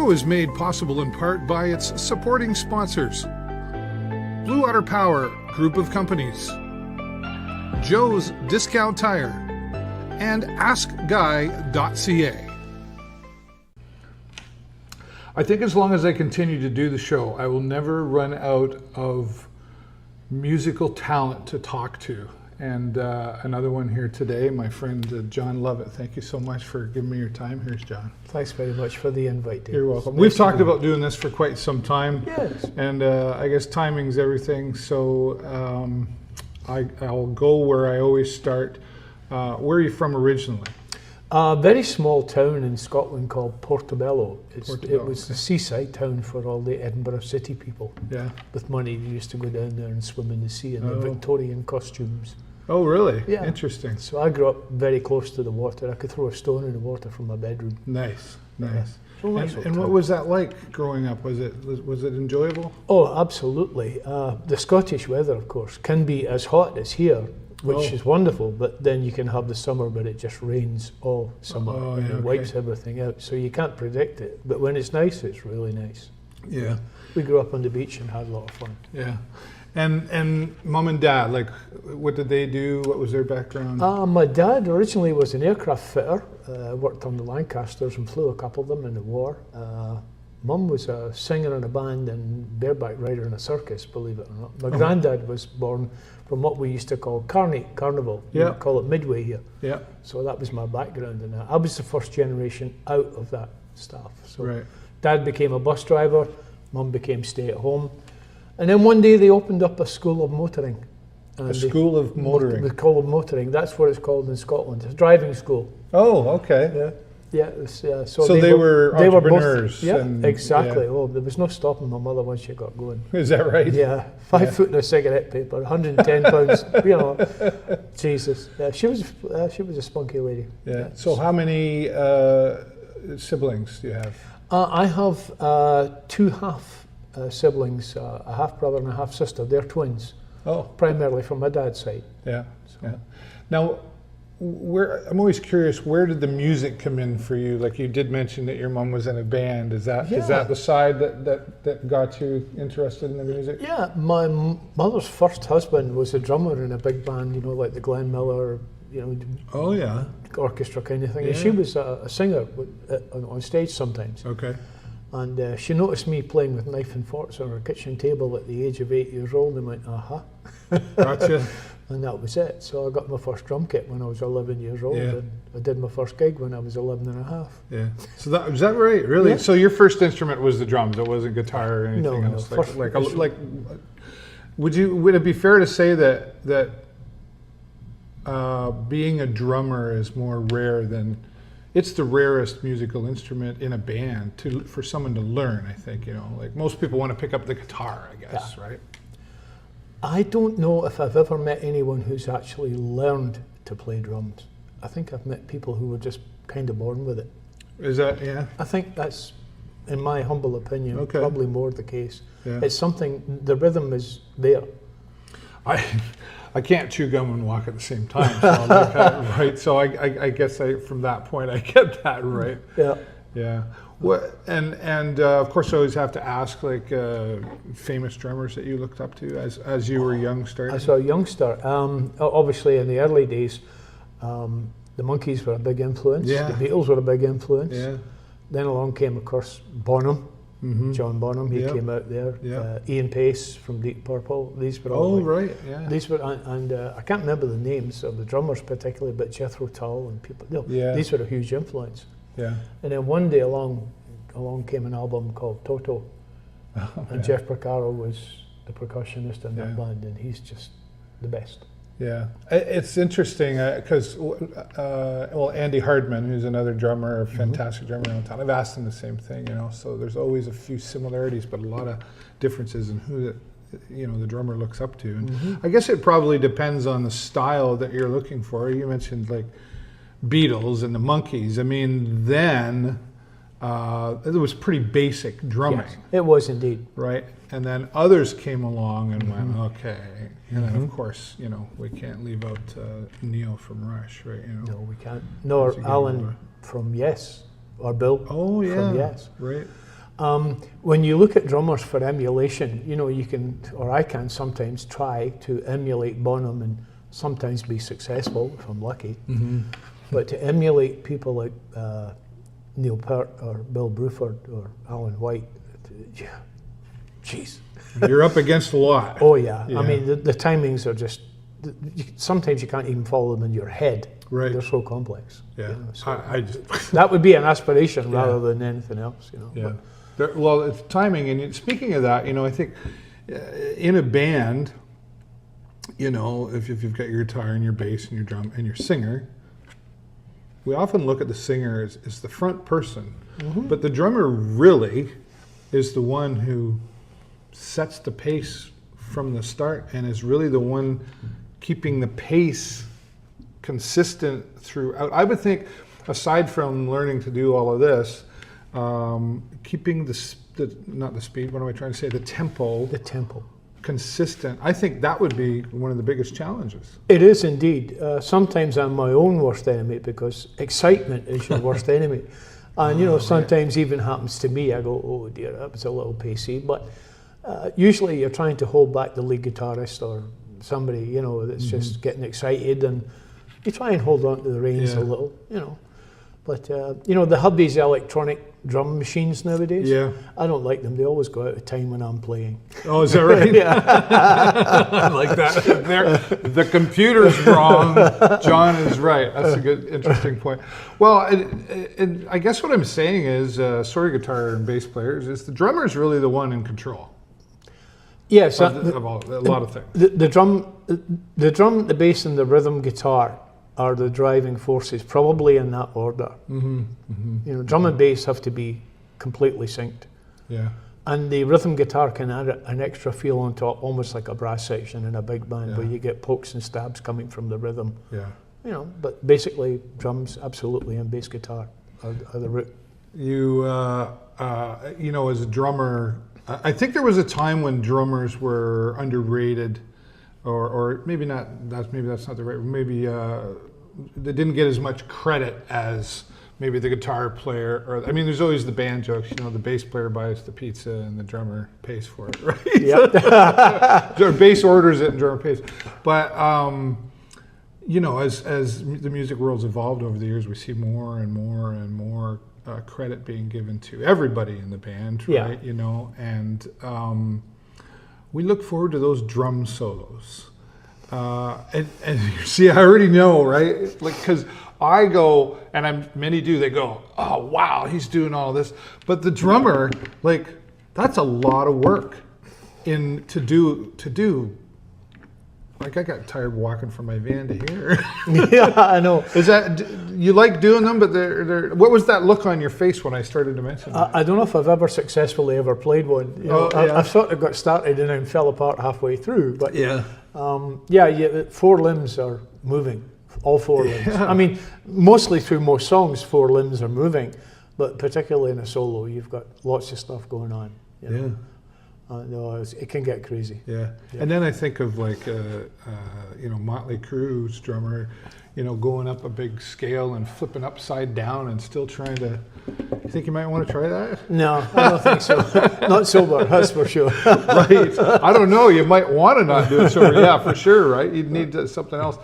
show is made possible in part by its supporting sponsors: Blue Water Power Group of Companies, Joe's Discount Tire, and AskGuy.ca. I think as long as I continue to do the show, I will never run out of musical talent to talk to. And another one here today, my friend John Lovatt. Thank you so much for giving me your time. Here's John. Thanks very much for the invite, Dave. You're welcome. We've talked about doing this for quite some time. Yes. And I guess timing's everything. So I'll go where I always start. Where are you from originally? A very small town in Scotland called Portobello. Portobello, It was okay. a seaside town for all the Edinburgh city people. Yeah. With money, they used to go down there and swim in the sea in Oh. their Victorian costumes. Oh, really? Yeah. Interesting. So I grew up very close to the water. I could throw a stone in the water from my bedroom. Nice, nice. Yeah. So nice And little what town. was that like growing up? Was it enjoyable? Oh, absolutely. The Scottish weather, of course, can be as hot as here, which Oh. is wonderful, but then you can have the summer where it just rains all summer Oh, and yeah, wipes okay. everything out. So you can't predict it. But when it's nice, it's really nice. Yeah. We grew up on the beach and had a lot of fun. Yeah. And mom and dad, like, what did they do? What was their background? My dad originally was an aircraft fitter, worked on the Lancasters and flew a couple of them in the war. Mum was a singer in a band and bareback rider in a circus, believe it or not. My granddad was born from what we used to call carnival. Yeah. We call it midway here. Yeah. So that was my background in that. I was the first generation out of that stuff. So Right. Dad became a bus driver, Mum became stay at home. And then one day they opened up a school of motoring. And A school of motoring. They call it motoring. That's what it's called in Scotland. It's a driving school. Oh, okay. Yeah. Yeah, it was, So they were both, entrepreneurs yeah, and- exactly. yeah. Oh, there was no stopping my mother once she got going. Is that right? Yeah, 5 foot in a cigarette paper, 110 pounds. You know, Jesus. Yeah, she was a spunky lady. Yeah. So how many siblings do you have? I have 2 half siblings, a half brother and a half sister. They're twins, Oh, primarily from my dad's side. yeah. Yeah. Now, I'm always curious, where did the music come in for you? Like you did mention that your mom was in a band. Is that Yeah. the side that got you interested in the music? Yeah, my mother's first husband was a drummer in a big band, you know, like the Glenn Miller, you know, Oh, yeah. orchestra kind of thing. And Yeah. she was a singer on stage sometimes. Okay. And she noticed me playing with knife and forks on her kitchen table at the age of 8 years old and went, Gotcha. And that was it. So I got my first drum kit when I was 11 years old, Yeah. and I did my first gig when I was 11 and a half. Yeah. So was that right? Really? Yeah. So your first instrument was the drums. It wasn't guitar or anything No, else. first- Would it be fair to say that being a drummer is more rare than? It's the rarest musical instrument in a band for someone to learn. I think, you know, like most people want to pick up the guitar, I guess, right? I don't know if I've ever met anyone who's actually learned to play drums. I think I've met people who were just kind of born with it. Is that, yeah? I think that's, in my humble opinion, Okay. probably more the case. Yeah. It's something, the rhythm is there. I can't chew gum and walk at the same time, so I'll look at it right. So I guess from that point I get that right. Yeah. Yeah. What and of course I always have to ask, like, famous drummers that you looked up to as you were young starting. As a youngster, obviously in the early days, the Monkees were a big influence. Yeah. The Beatles were a big influence. Yeah. Then along came, of course, Bonham. Mm-hmm. John Bonham, he Yeah. came out there. Yeah. Ian Pace from Deep Purple. These were all. Oh, right. Yeah. These were, and I can't remember the names of the drummers particularly, but Jethro Tull and people. No, Yeah. these were a huge influence. Yeah. And then one day along came an album called Toto, Oh, and Jeff Porcaro was the percussionist in that Yeah. band, and he's just the best. Yeah, it's interesting because Andy Hardman, who's another drummer, a fantastic drummer around town, I've asked him the same thing, you know. So there's always a few similarities, but a lot of differences in who the drummer looks up to. And I guess it probably depends on the style that you're looking for. You mentioned like Beatles and the Monkees. I mean, then it was pretty basic drumming. Yes, it was indeed. Right, and then others came along and went, okay, and then of course, you know, we can't leave out Neil from Rush, right? You know. No, we can't. Nor As you get Alan older. from Yes, or Bill Oh yeah, from Yes. right. When you look at drummers for emulation, you know, you can, or I can sometimes try to emulate Bonham and sometimes be successful if I'm lucky. But to emulate people like Neil Peart or Bill Bruford or Alan White, jeez. You're up against a lot. Oh yeah. I mean, the timings are just, sometimes you can't even follow them in your head. Right. They're so complex. Yeah. You know, so I just that would be an aspiration rather than anything else, you know. Yeah. Well, it's timing, and speaking of that, you know, I think in a band, you know, if you've got your guitar and your bass and your drum and your singer, we often look at the singer as the front person, but the drummer really is the one who sets the pace from the start and is really the one keeping the pace consistent throughout. I would think, aside from learning to do all of this, keeping not the speed, what am I trying to say, the tempo consistent, I think that would be one of the biggest challenges. It is indeed. Sometimes I'm my own worst enemy because excitement is your worst enemy. And you know, sometimes even happens to me, I go, oh dear, that was a little pacey. But usually you're trying to hold back the lead guitarist or somebody, you know, that's just getting excited, and you try and hold on to the reins a little, you know. But, you know, they have these electronic drum machines nowadays. Yeah. I don't like them. They always go out of time when I'm playing. Oh, is that right? Yeah. I like that. The computer's wrong. John is right. That's a good, interesting point. Well, and I guess what I'm saying is, sorry, guitar and bass players, is the drummer's really the one in control. Yes. Of a lot of things. The drum, the bass, and the rhythm guitar are the driving forces, probably in that order. You know, drum and bass have to be completely synced. Yeah. And the rhythm guitar can add an extra feel on top, almost like a brass section in a big band, where you get pokes and stabs coming from the rhythm. Yeah. You know, but basically drums, absolutely, and bass guitar are the root. You, you know, as a drummer, I think there was a time when drummers were underrated. Or maybe not. That's not the right. Maybe they didn't get as much credit as maybe the guitar player. Or I mean, there's always the band jokes. You know, the bass player buys the pizza and the drummer pays for it, right? Yep. Or bass orders it and drummer pays. But you know, as the music world's evolved over the years, we see more and more and more credit being given to everybody in the band, right? You know, and we look forward to those drum solos. And see, I already know, right? Like, because I go, and many do, they go, oh, wow, he's doing all this. But the drummer, like, that's a lot of work to do. Like, I got tired walking from my van to here. Yeah, I know. Is that, you like doing them, but what was that look on your face when I started to mention that? I don't know if I've ever successfully ever played one. You know, I've sort of got started and then fell apart halfway through. But four limbs are moving, all four limbs. I mean, mostly through most songs, four limbs are moving, but particularly in a solo, you've got lots of stuff going on. You know? No, it can get crazy. Yeah. And then I think of like, you know, Motley Crue's drummer, you know, going up a big scale and flipping upside down and still trying to. You think you might want to try that? No, I don't think so. Not sober, that's for sure. Right. I don't know. You might want to not do it sober. Yeah, for sure. Right. You'd need something else.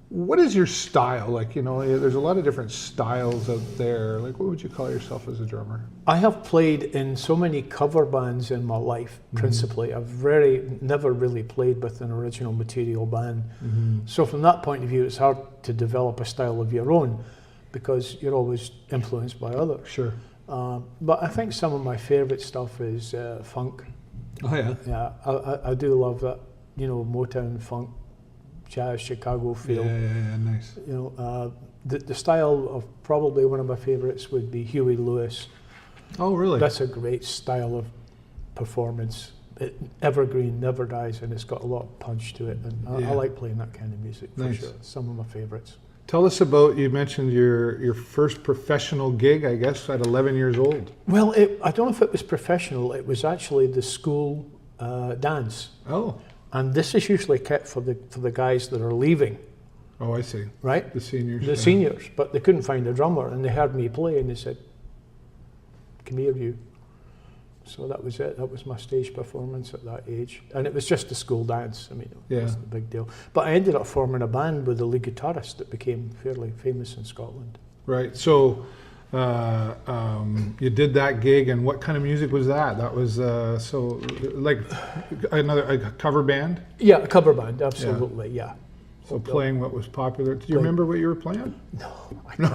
What is your style? Like, you know, there's a lot of different styles out there. Like, what would you call yourself as a drummer? I have played in so many cover bands in my life, principally. I've never really played with an original material band. So from that point of view, it's hard to develop a style of your own because you're always influenced by others. Sure. But I think some of my favorite stuff is funk. Oh, yeah. Yeah, I do love that, you know, Motown funk. Jazz, Chicago feel. Yeah, nice. You know, the style of probably one of my favorites would be Huey Lewis. Oh, really? That's a great style of performance. Evergreen, never dies, and it's got a lot of punch to it. And I like playing that kind of music for sure. Some of my favorites. Tell us about, you mentioned your first professional gig, I guess, at 11 years old. Well, I don't know if it was professional. It was actually the school dance. Oh. And this is usually kept for the guys that are leaving. Oh, I see. Right? The seniors. The seniors, but they couldn't find a drummer, and they heard me play, and they said, Khmer View. So that was it. That was my stage performance at that age. And it was just a school dance. I mean, it wasn't a big deal. But I ended up forming a band with the lead guitarist that became fairly famous in Scotland. Right. So you did that gig, and what kind of music was that? That was so like a cover band? Yeah, a cover band, absolutely, yeah. So playing what was popular. Do you remember what you were playing? No, I can't.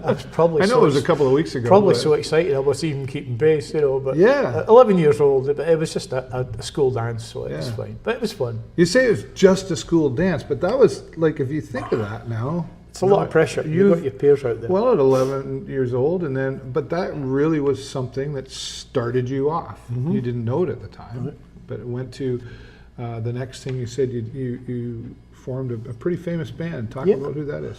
I was probably I know it was a couple of weeks ago. Probably so excited I was even keeping pace, you know. But yeah, 11 years old, but it was just a school dance, so it was fine. But it was fun. You say it was just a school dance, but that was like, if you think of that now, it's a lot of pressure. You've got your peers out there. Well, at 11 years old, and then, but that really was something that started you off. Mm-hmm. You didn't know it at the time, but it went to the next thing. You said you formed a pretty famous band. Talk about who that is.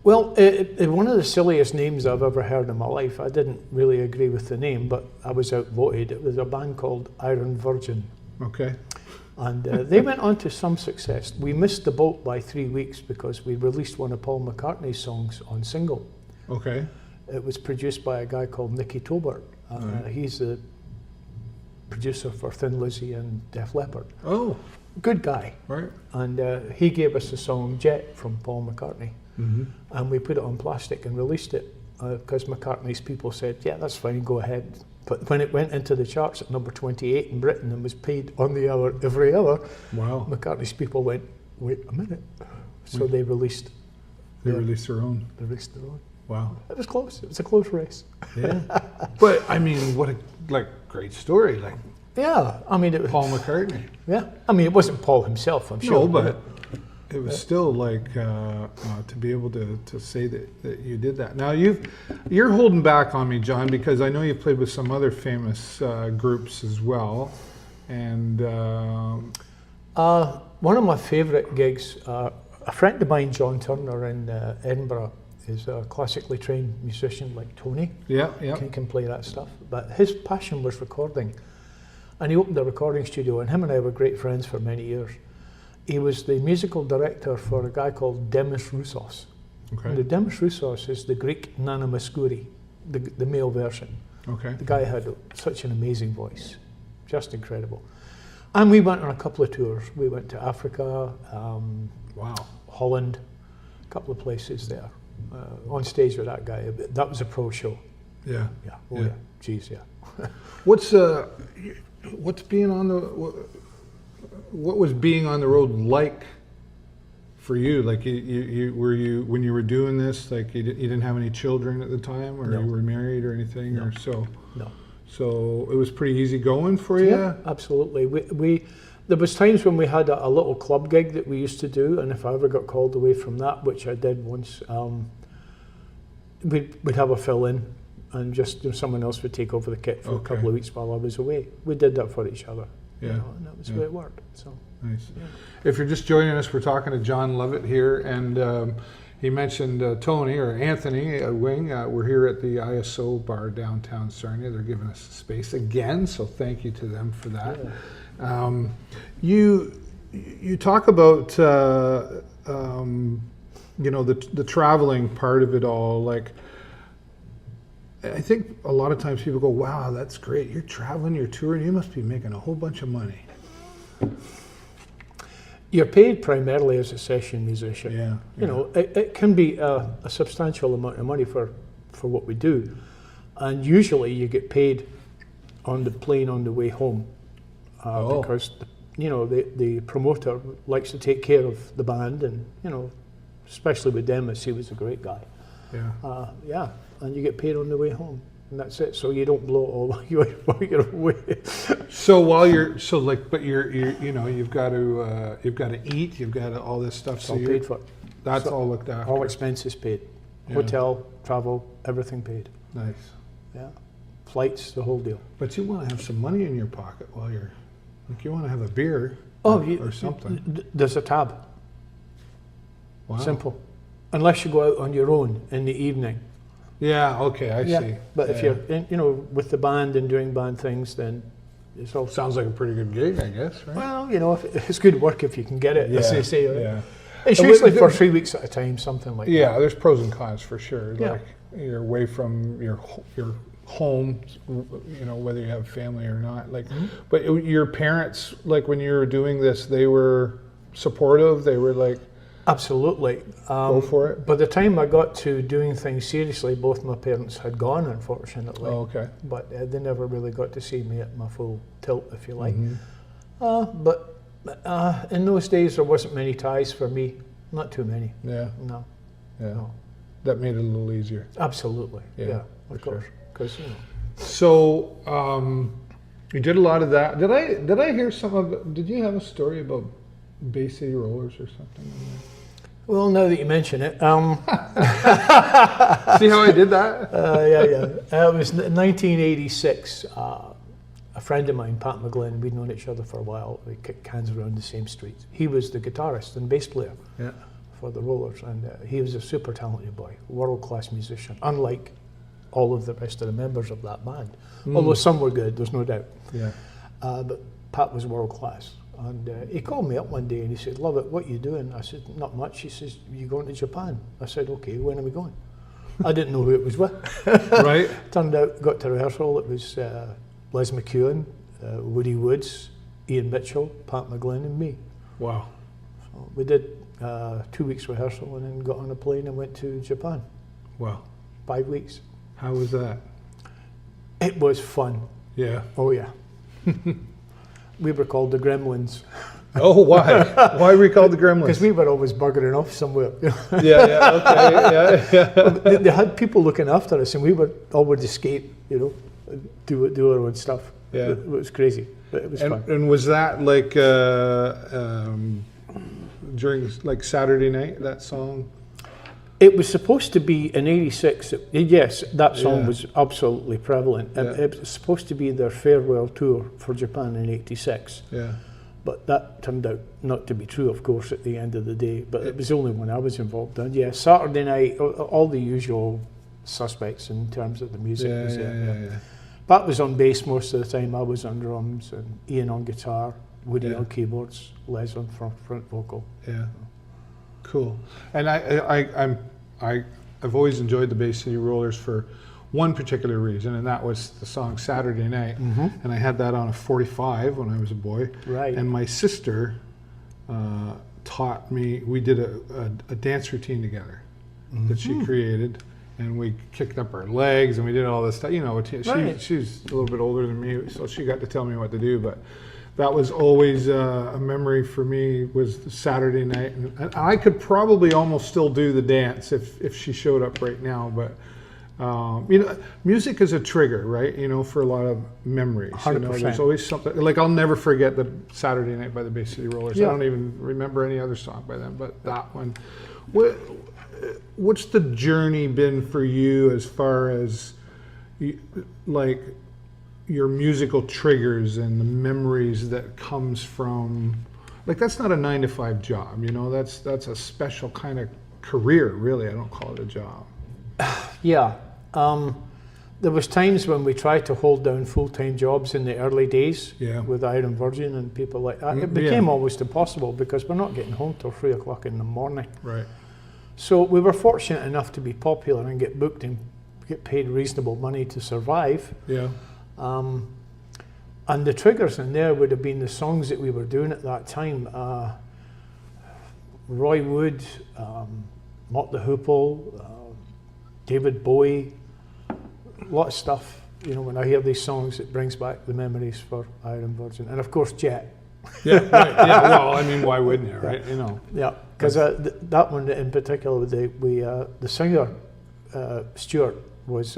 Well, one of the silliest names I've ever heard in my life. I didn't really agree with the name, but I was outvoted. It was a band called Iron Virgin. Okay. And they went on to some success. We missed the boat by 3 weeks because we released one of Paul McCartney's songs on single. Okay. It was produced by a guy called Nicky Tobert. He's the producer for Thin Lizzy and Def Leppard. Oh. Good guy. Right. And he gave us the song Jet from Paul McCartney. Mm-hmm. And we put it on plastic and released it because McCartney's people said, yeah, that's fine, go ahead. But when it went into the charts at number 28 in Britain and was paid on the hour every hour, wow. McCartney's people went, wait a minute. So they released. They released their own. They released their own. Wow. It was close. It was a close race. Yeah. But I mean, what a great story. Like. Yeah. I mean, it was Paul McCartney. Yeah. I mean, it wasn't Paul himself, I'm sure. No, but it was still like to be able to say that you did that. Now you're holding back on me, John, because I know you've played with some other famous groups as well, and one of my favourite gigs. A friend of mine, John Turner in Edinburgh, is a classically trained musician like Tony. Yeah. Can play that stuff. But his passion was recording, and he opened a recording studio. And him and I were great friends for many years. He was the musical director for a guy called Demis Roussos. Okay. And the Demis Roussos is the Greek Nana Mouskouri, the male version. Okay. The guy had such an amazing voice, just incredible. And we went on a couple of tours. We went to Africa, wow, Holland, a couple of places there, on stage with that guy. That was a pro show. Yeah. Yeah. Oh yeah. Jeez, yeah. What's being on the what was being on the road like for you? Like were you when you were doing this, like you didn't have any children at the time, or you were married or anything, or so? No. So it was pretty easy going for you? Yeah, absolutely. We there was times when we had a little club gig that we used to do, and if I ever got called away from that, which I did once, we'd have a fill-in, and just someone else would take over the kit for a couple of weeks while I was away. We did that for each other. Yeah. You know, and that was the way it worked. So nice. Yeah. If you're just joining us, we're talking to John Lovatt here, and he mentioned Tony or Anthony Wing. We're here at the ISO bar downtown Sarnia. They're giving us space again, so thank you to them for that. Yeah. You talk about the traveling part of it all. Like, I think a lot of times people go, wow, that's great. You're traveling, you're touring, you must be making a whole bunch of money. You're paid primarily as a session musician. Yeah. You know, it can be a substantial amount of money for what we do. And usually you get paid on the plane on the way home because, the promoter likes to take care of the band, and, especially with Demis, he was a great guy. Yeah. And you get paid on the way home, and that's it. So you don't blow it all while you're away. So while you've got to eat, you've got all this stuff. It's all paid for. That's all looked after. All expenses paid. Yeah. Hotel, travel, everything paid. Nice. Yeah. Flights, the whole deal. But you want to have some money in your pocket while you want to have a beer or something. There's a tab. Wow. Simple. Unless you go out on your own in the evening. Yeah, okay, I see. But if you're, with the band and doing band things, then it's all... Sounds like a pretty good gig, I guess, right? Well, it's good work if you can get it, as they say. Right? Yeah. It's usually for 3 weeks at a time, something like that. Yeah, there's pros and cons for sure. Yeah. Like, you're away from your home, you know, whether you have family or not. Like, but your parents, like when you were doing this, they were supportive. They were like, Absolutely. go for it. By the time I got to doing things seriously, both my parents had gone, unfortunately. Oh, okay. But they never really got to see me at my full tilt, if you like. Mm-hmm. But in those days, there wasn't many ties for me. Not too many. Yeah. No. Yeah. No. That made it a little easier. Absolutely. Yeah. for Of course. sure. Because you know. So you did a lot of that. Did I hear some of? Did you have a story about Bay City Rollers or something? Well, now that you mention it, See how I did that? It was 1986. A friend of mine, Pat McGlynn, we'd known each other for a while. We kicked cans around the same streets. He was the guitarist and bass player for the Rollers, and he was a super talented boy, world-class musician, unlike all of the rest of the members of that band. Although some were good, there's no doubt. Yeah. But Pat was world-class. And he called me up one day and he said, "Lovatt, what are you doing?" I said, "Not much." He says, "You going to Japan?" I said, "Okay, when are we going?" I didn't know who it was with. Right. Turned out, got to rehearsal, it was Les McEwen, Woody Woods, Ian Mitchell, Pat McGlynn and me. Wow. So we did 2 weeks rehearsal and then got on a plane and went to Japan. Wow. 5 weeks. How was that? It was fun. Yeah. Oh yeah. We were called the Gremlins. Oh, why? Why were we called the Gremlins? Because we were always buggering off somewhere. Yeah, okay, yeah. They had people looking after us, and we would always escape, you know, do our own stuff. Yeah. It was crazy, but it was fun. And was that like during like Saturday night, that song? It was supposed to be in '86. Yes, that song Yeah. was absolutely prevalent. Yeah. It was supposed to be their farewell tour for Japan in '86. Yeah. But that turned out not to be true, of course, at the end of the day. But it was the only one I was involved in. Yeah, Saturday night, all the usual suspects in terms of the music was there. Yeah. Pat was on bass most of the time. I was on drums, and Ian on guitar, Woody Yeah. on keyboards, Les on front vocal. Yeah. Cool. And I've always enjoyed the Bay City Rollers for one particular reason, and that was the song Saturday Night. And I had that on a 45 when I was a boy. Right. And my sister taught me, we did a dance routine together that she created. And we kicked up our legs and we did all this stuff. You know, Right. she's a little bit older than me, so she got to tell me what to do. But that was always a memory for me, was Saturday night. And I could probably almost still do the dance if she showed up right now. But, you know, music is a trigger, right? You know, for a lot of memories. 100%. You know, there's always something. Like, I'll never forget the Saturday Night by the Bay City Rollers. Yeah. I don't even remember any other song by them, but that one. What's the journey been for you as far as like your musical triggers and the memories that comes from, like, that's not a 9-to-5 job, you know, that's a special kind of career, really. I don't call it a job. Yeah. There was times when we tried to hold down full-time jobs in the early days with Iron Virgin and people like that. It became almost impossible because we're not getting home till 3 o'clock in the morning. Right. So we were fortunate enough to be popular and get booked and get paid reasonable money to survive. Yeah. And the triggers in there would have been the songs that we were doing at that time. Roy Wood, Mott the Hoople, David Bowie, a lot of stuff. You know, when I hear these songs, it brings back the memories for Iron Virgin. And of course, Jet. Yeah, right. Yeah, well, I mean, why wouldn't you, right? You know. Yeah, because that one in particular, the singer, Stuart, was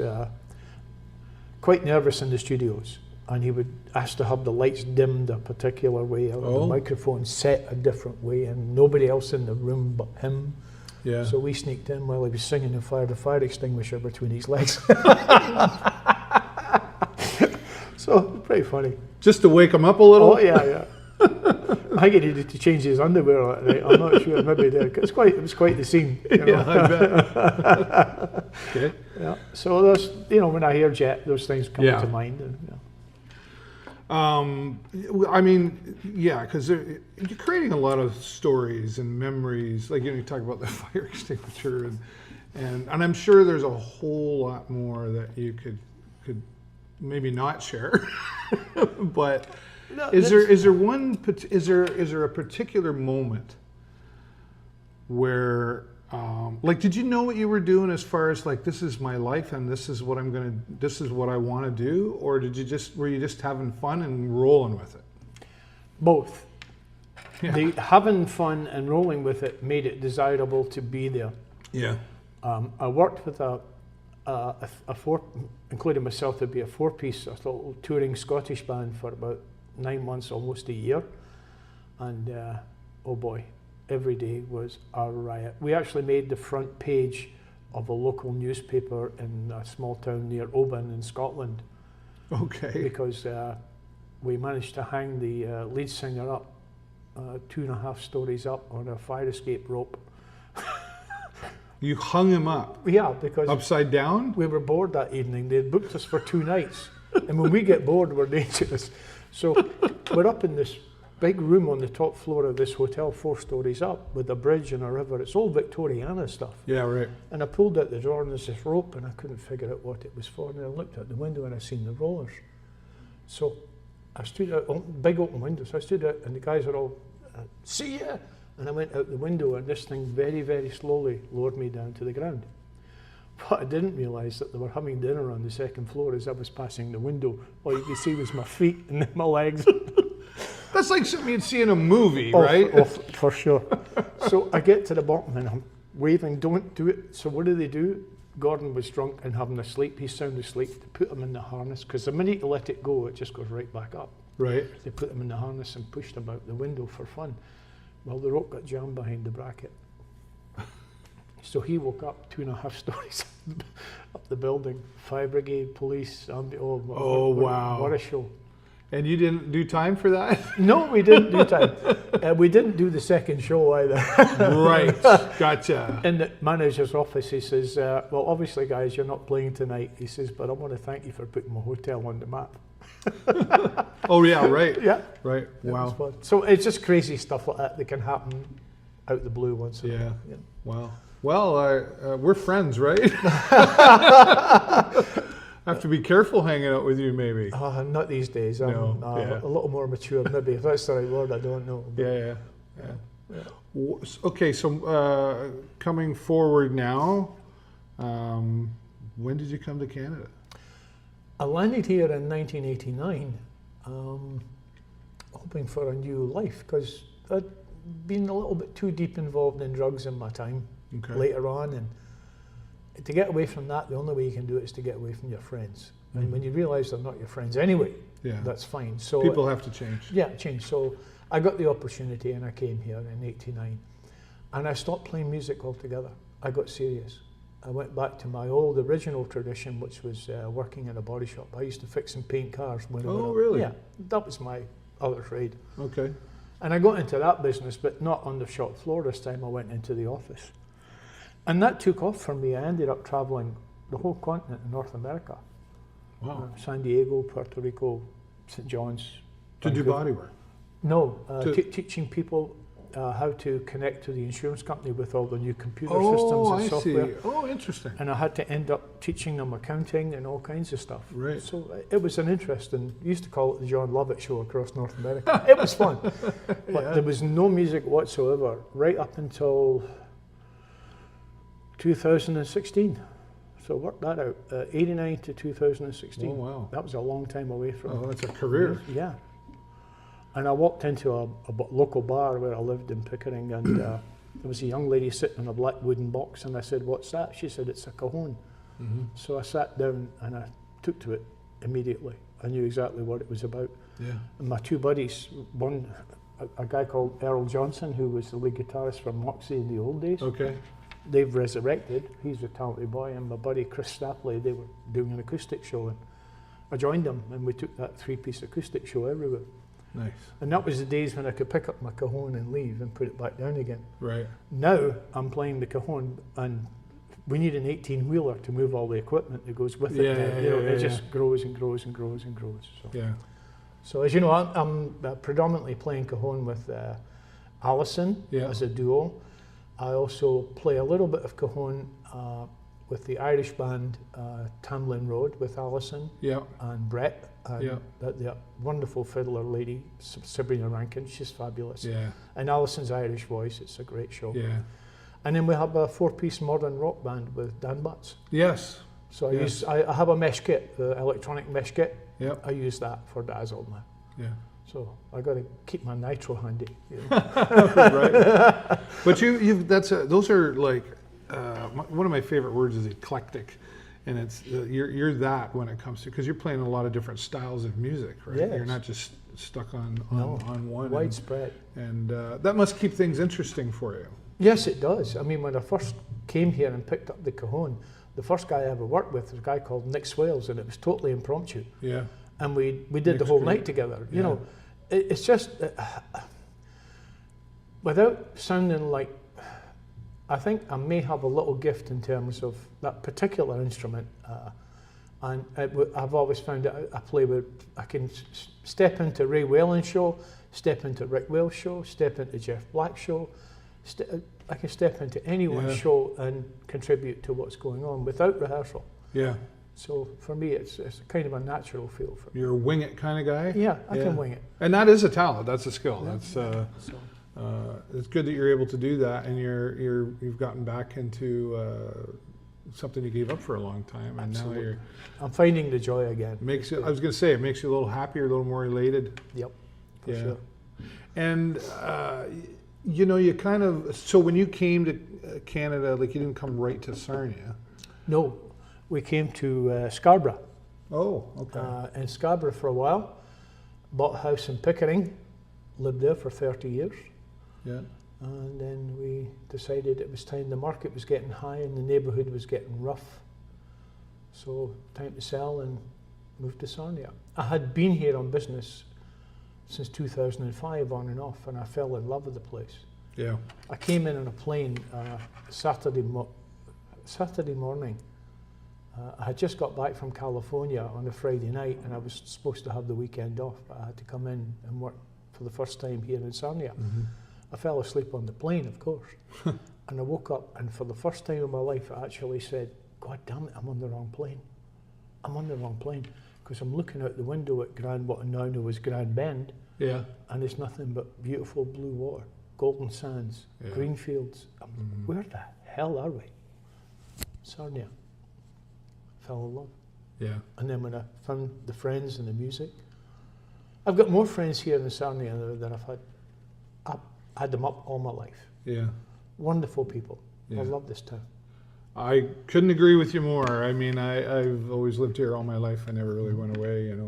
quite nervous in the studios, and he would ask to have the lights dimmed a particular way, or the microphone set a different way, and nobody else in the room but him. Yeah. So we sneaked in while he was singing and fired a fire extinguisher between his legs. So pretty funny. Just to wake him up a little. Oh yeah. I think he needed to change his underwear that night. I'm not sure. Maybe he did. It was quite the scene. You know? Yeah, I bet. Okay. Yeah. So those, you know, when I hear Jet, those things come to mind. And, I mean, yeah, because you're creating a lot of stories and memories. Like, you know, you talk about the fire extinguisher, and I'm sure there's a whole lot more that you could maybe not share, but No, is there a particular moment where, like, did you know what you were doing as far as like, this is my life and this is what I want to do, or were you just having fun and rolling with it? Both. Yeah. The having fun and rolling with it made it desirable to be there. Yeah. I worked with a four, including myself, to be a four-piece touring Scottish band for about 9 months, almost a year, and oh boy, every day was a riot. We actually made the front page of a local newspaper in a small town near Oban in Scotland. Okay. Because we managed to hang the lead singer up 2.5 stories up on a fire escape rope. You hung him up? Yeah, because upside down? We were bored that evening. They had booked us for 2 nights. And when we get bored, we're dangerous. So we're up in this big room on the top floor of this hotel, 4 stories up, with a bridge and a river. It's all Victoriana stuff. Yeah, right. And I pulled out the drawer and there's this rope and I couldn't figure out what it was for. And I looked out the window and I seen the rollers. So I stood out, big open window, so I stood out and the guys were all, see ya! And I went out the window and this thing very, very slowly lowered me down to the ground. But I didn't realise that they were having dinner on the 2nd floor as I was passing the window. All you could see was my feet and then my legs. That's like something you'd see in a movie, Oh, right? For sure. So I get to the bottom and I'm waving, don't do it. So what do? Gordon was drunk and having a sleep. He's sound asleep. They put him in the harness because the minute you let it go, it just goes right back up. Right. They put him in the harness and pushed him out the window for fun. Well, the rope got jammed behind the bracket. So he woke up 2.5 stories up the building. Fire brigade, police, wow. What a show. And you didn't do time for that? No, we didn't do time. We didn't do the 2nd show either. Right, gotcha. In the manager's office, he says, well, obviously, guys, you're not playing tonight. He says, but I want to thank you for putting my hotel on the map. Oh, yeah, right. Yeah. Right, wow. So it's just crazy stuff like that can happen out the blue once in a while. Yeah, wow. Well, we're friends, right? I have to be careful hanging out with you, maybe. Not these days. I'm yeah. a little more mature, maybe. If that's the right word, I don't know. Yeah. Okay, so coming forward now, when did you come to Canada? I landed here in 1989, hoping for a new life, because I'd been a little bit too deep involved in drugs in my time later on, and to get away from that, the only way you can do it is to get away from your friends. Mm-hmm. And when you realise they're not your friends anyway, that's fine. So people have to change. Yeah, change. So I got the opportunity and I came here in '89, and I stopped playing music altogether. I got serious. I went back to my old original tradition, which was working in a body shop. I used to fix and paint cars. Really? Yeah, that was my other trade. Okay. And I got into that business, but not on the shop floor this time. I went into the office. And that took off for me. I ended up traveling the whole continent in North America. Wow. San Diego, Puerto Rico, St. John's. To do body work? No, teaching people how to connect to the insurance company with all the new computer systems and software. See. Oh, interesting. And I had to end up teaching them accounting and all kinds of stuff. Right. So it was an interesting, we used to call it the John Lovatt show across North America. It was fun. But there was no music whatsoever right up until 2016. So work that out, 89 to 2016. Oh, wow. That was a long time away from. Oh, that's a career. Yeah. And I walked into a local bar where I lived in Pickering, and there was a young lady sitting in a black wooden box, and I said, "What's that?" She said, "It's a cajon." Mm-hmm. So I sat down and I took to it immediately. I knew exactly what it was about. Yeah. And my two buddies, one, a guy called Earl Johnson, who was the lead guitarist for Moxie in the old days. Okay. They've resurrected. He's a talented boy, and my buddy Chris Stapley, they were doing an acoustic show, and I joined them, and we took that 3-piece acoustic show everywhere. Nice. And that was the days when I could pick up my cajon and leave and put it back down again. Right. Now I'm playing the cajon, and we need an 18-wheeler to move all the equipment that goes with it. It just grows and grows and grows and grows. So. Yeah. So as you know, I'm predominantly playing cajon with Alison as a duo. I also play a little bit of cajon with the Irish band Tamlin Road with Alison Yeah. and Brett, and Yeah. the wonderful fiddler lady Sabrina Rankin. She's fabulous. Yeah. And Alison's Irish voice. It's a great show. Yeah. And then we have a 4-piece modern rock band with Dan Butts. Yes. So Yes. I have a mesh kit, the electronic mesh kit. Yep. I use that for Dazzle now. Yeah. So I got to keep my nitro handy. You know. Right. But those are like one of my favorite words is eclectic, and it's you're that when it comes to, because you're playing a lot of different styles of music, right? Yes. You're not just stuck on one. Widespread. And that must keep things interesting for you. Yes, it does. I mean, when I first came here and picked up the cajon, the first guy I ever worked with was a guy called Nick Swales, and it was totally impromptu. Yeah. And we did Nick's the whole great. night together. You Yeah. know, it's just without sounding like, I think I may have a little gift in terms of that particular instrument, and I've always found that I can step into Ray Whalen's show, step into Rick Wales' show, step into Jeff Black's show. I can step into anyone's Yeah. show and contribute to what's going on without rehearsal. Yeah. So for me, it's kind of a natural feel for me. You're a wing it kind of guy. Yeah, I can wing it. And that is a talent. That's a skill. Yeah. That's So it's good that you're able to do that, and you've gotten back into something you gave up for a long time, and Absolutely. now I'm finding the joy again. makes you. I was going to say it makes you a little happier, a little more elated. Yep, for Yeah. sure. And you kind of, so when you came to Canada, like you didn't come right to Sarnia. No, we came to Scarborough. Oh, okay. In Scarborough for a while, bought a house in Pickering, lived there for 30 years, Yeah. and then we decided it was time. The market was getting high and the neighbourhood was getting rough, so time to sell and move to Sarnia. I had been here on business since 2005 on and off, and I fell in love with the place. Yeah. I came in on a plane Saturday morning. I had just got back from California on a Friday night, and I was supposed to have the weekend off, but I had to come in and work for the first time here in Sarnia. Mm-hmm. I fell asleep on the plane, of course, and I woke up, and for the first time in my life, I actually said, God damn it, I'm on the wrong plane. I'm on the wrong plane, because I'm looking out the window at what I now know as Grand Bend, Yeah. and it's nothing but beautiful blue water, golden sands, Yeah. green fields. Where the hell are we? Sarnia. Fell in love. Yeah. And then when I found the friends and the music, I've got more friends here in Sarnia than I've had. I've had them up all my life. Yeah. Wonderful people. Yeah. I love this town. I couldn't agree with you more. I mean, I've always lived here all my life. I never really went away, and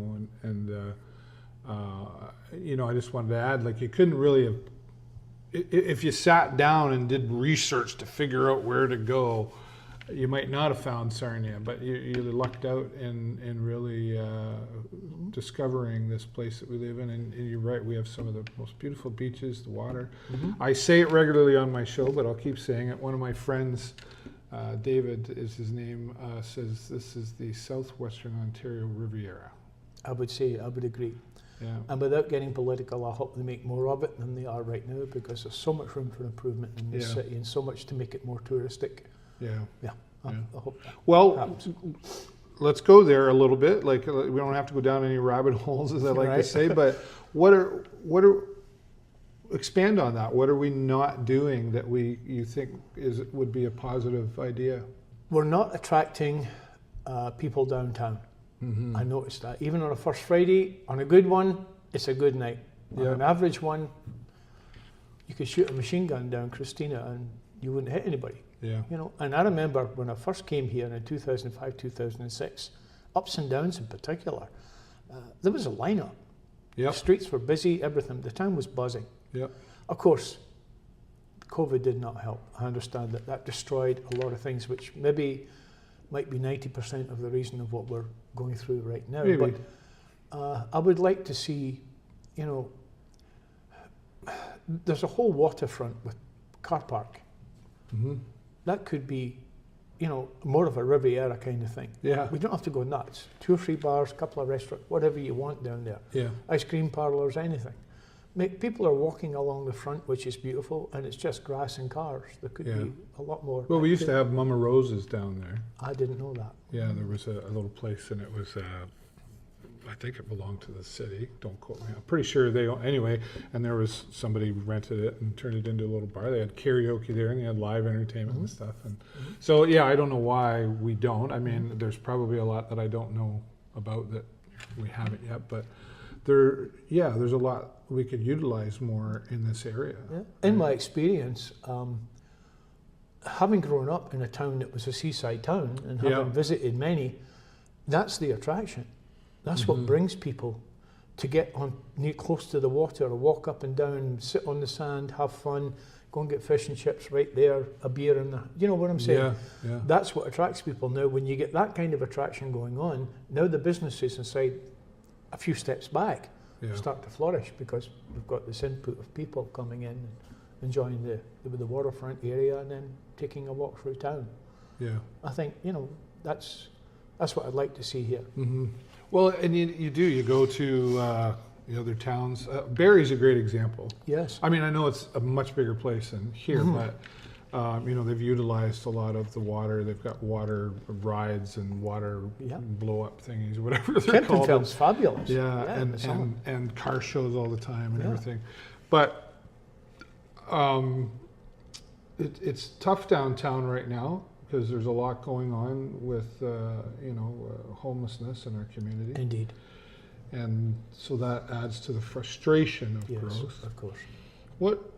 I just wanted to add, like, you couldn't really have, if you sat down and did research to figure out where to go, you might not have found Sarnia, but you lucked out in really discovering this place that we live in. And you're right, we have some of the most beautiful beaches, the water. Mm-hmm. I say it regularly on my show, but I'll keep saying it. One of my friends, David is his name, says this is the southwestern Ontario Riviera. I would agree. Yeah. And without getting political, I hope they make more of it than they are right now, because there's so much room for improvement in this Yeah. city and so much to make it more touristic. Yeah. Yeah, Yeah. I hope that Well, happens. let's go there a little bit. Like, we don't have to go down any rabbit holes, as I like to Right. say. But what are expand on that? What are we not doing that you think would be a positive idea? We're not attracting people downtown. Mm-hmm. I noticed that. Even on a first Friday, on a good one, it's a good night. On Yeah. an average one, you could shoot a machine gun down Christina and you wouldn't hit anybody. Yeah. You know, and I remember when I first came here in 2005, 2006, ups and downs in particular, there was a lineup. Yep. The streets were busy, everything. The town was buzzing. Yep. Of course, COVID did not help. I understand that destroyed a lot of things, which maybe might be 90% of the reason of what we're going through right now. Maybe. But I would like to see, there's a whole waterfront with car park. Mm-hmm. That could be, more of a Riviera kind of thing. Yeah. We don't have to go nuts. 2 or 3 bars, a couple of restaurants, whatever you want down there. Yeah. Ice cream parlours, anything. People are walking along the front, which is beautiful, and it's just grass and cars. There could be a lot more. Well, we used to have Mama Rose's down there. I didn't know that. Yeah, there was a little place, and it was, I think it belonged to the city. Don't quote me. I'm pretty sure they own, anyway. And there was somebody rented it and turned it into a little bar. They had karaoke there, and they had live entertainment and stuff. And so, yeah, I don't know why we don't. I mean, there's probably a lot that I don't know about that we haven't yet, but there's a lot we could utilize more in this area. Yeah. In my experience, having grown up in a town that was a seaside town and having visited many, that's the attraction. That's what brings people to get on close to the water, or walk up and down, sit on the sand, have fun, go and get fish and chips right there, a beer in the, you know what I'm saying? Yeah. That's what attracts people. Now, when you get that kind of attraction going on, now the businesses inside a few steps back start to flourish, because we've got this input of people coming in and enjoying the waterfront area and then taking a walk through town. Yeah, I think that's what I'd like to see here. Mm-hmm. Well, and you go to the other towns. Barrie's a great example. Yes. I mean, I know it's a much bigger place than here, but they've utilized a lot of the water. They've got water rides and water blow up thingies, whatever they're called. Kemptonville's fabulous. Yeah, and car shows all the time and everything. But it's tough downtown right now, because there's a lot going on with homelessness in our community. Indeed. And so that adds to the frustration of growth. Yes, of course. What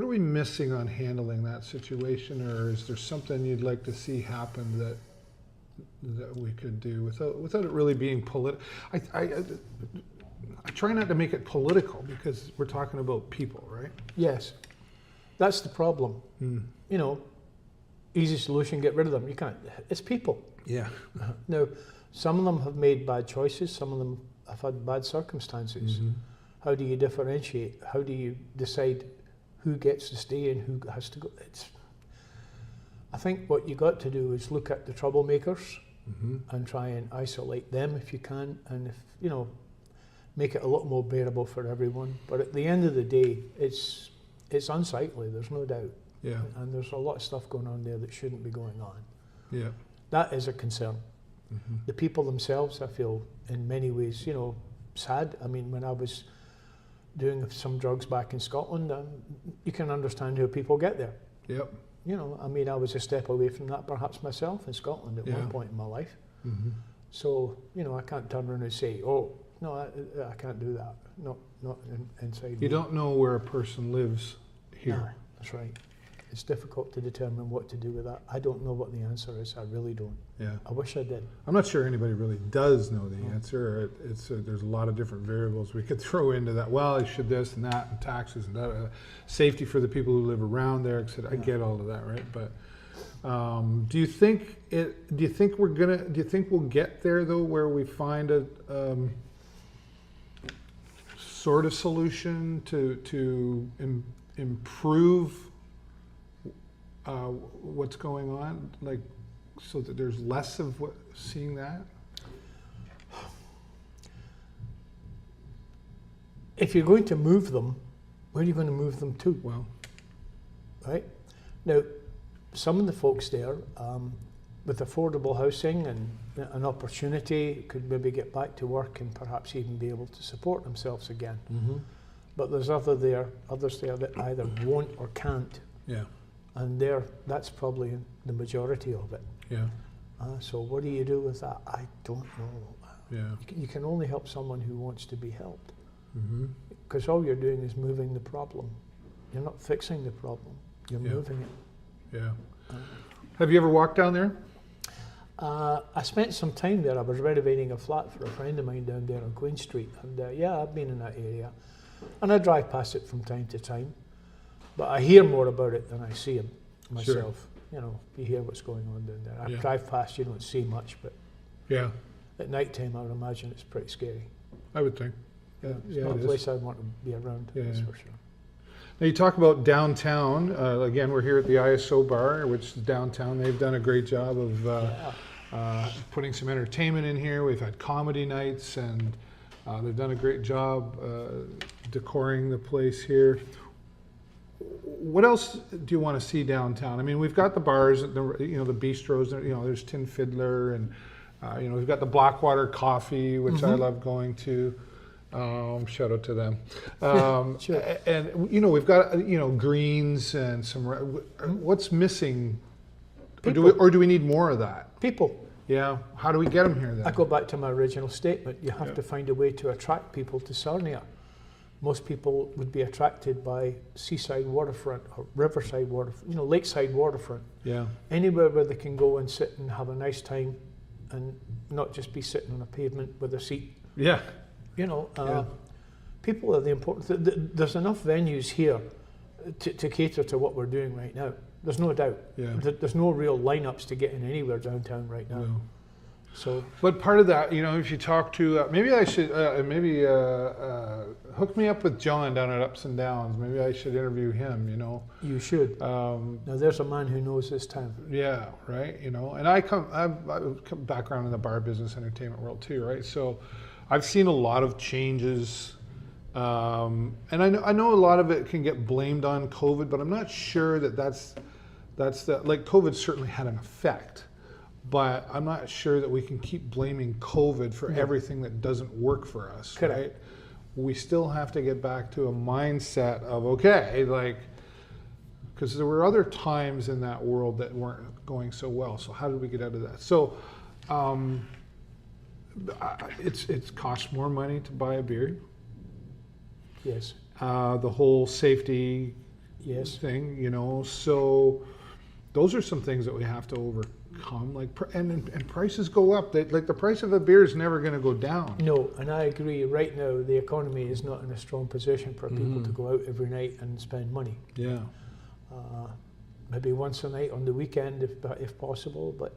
are we missing on handling that situation, or is there something you'd like to see happen that we could do without it really being political? I try not to make it political, because we're talking about people, right? Yes. That's the problem. Easy solution, get rid of them. You can't. It's people. Yeah. Now, some of them have made bad choices. Some of them have had bad circumstances. How do you differentiate? How do you decide who gets to stay and who has to go? I think what you got to do is look at the troublemakers and try and isolate them if you can, and make it a lot more bearable for everyone. But at the end of the day, it's unsightly, there's no doubt. Yeah. And there's a lot of stuff going on there that shouldn't be going on. Yeah. That is a concern. The people themselves, I feel, in many ways, sad. I mean, when I was doing some drugs back in Scotland, you can understand how people get there. Yep. I was a step away from that perhaps myself in Scotland at one point in my life. So, I can't turn around and say, oh, no, I can't do that. Not inside. You don't know where a person lives here. No, that's right. It's difficult to determine what to do with that. I don't know what the answer is. I really don't. Yeah. I wish I did. I'm not sure anybody really does know the answer. There's a lot of different variables we could throw into that. Well, I should this and that, and taxes and that, safety for the people who live around there, etc. I get all of that, right? But do you think we'll get there though, where we find a sort of solution to improve what's going on, like, so that there's less of seeing that? If you're going to move them, where are you going to move them to? Well, right now, some of the folks there, with affordable housing and an opportunity, could maybe get back to work and perhaps even be able to support themselves again. But there's others there that either won't or can't. Yeah. And that's probably the majority of it. Yeah. So what do you do with that? I don't know. Yeah. You can only help someone who wants to be helped. Because all you're doing is moving the problem. You're not fixing the problem. You're moving it. Yeah. Have you ever walked down there? I spent some time there. I was renovating a flat for a friend of mine down there on Queen Street. And I've been in that area. And I drive past it from time to time. But I hear more about it than I see it myself. Sure. You hear what's going on down there. I drive past, you don't see much, but at night time I would imagine it's pretty scary. I would think. It's not a place I'd want to be around, that's for sure. Now you talk about downtown. Again, we're here at the ISO bar, which is downtown. They've done a great job of putting some entertainment in here. We've had comedy nights, and They've done a great job decoring the place here. What else do you want to see downtown? I mean, we've got the bars, the bistros. There's Tin Fiddler, and we've got the Blackwater Coffee, which I love going to. Shout out to them. Sure. And we've got greens and some. What's missing? Or do we need more of that? People. Yeah. How do we get them here then? I go back to my original statement. You have to find a way to attract people to Sarnia. Most people would be attracted by seaside waterfront or riverside waterfront, lakeside waterfront. Yeah. Anywhere where they can go and sit and have a nice time and not just be sitting on a pavement with a seat. Yeah. People are the important. There's enough venues here to cater to what we're doing right now. There's no doubt. Yeah. There's no real lineups to get in anywhere downtown right now. No. So, but part of that, if you talk to, maybe I should, hook me up with John down at Ups and Downs. Maybe I should interview him. You should. Now there's a man who knows this town. Yeah, right. And I've come background in the bar business, entertainment world too, right? So I've seen a lot of changes, and I know a lot of it can get blamed on COVID, but I'm not sure that's COVID certainly had an effect. But I'm not sure that we can keep blaming COVID for everything that doesn't work for us, Correct. right? We still have to get back to a mindset of, because there were other times in that world that weren't going so well. So how did we get out of that? So it's cost more money to buy a beer. Yes. The whole safety thing, so those are some things that we have to overcome. And prices go up. The price of a beer is never going to go down. No, and I agree. Right now, the economy is not in a strong position for people to go out every night and spend money. Yeah. Maybe once a night on the weekend, if possible. But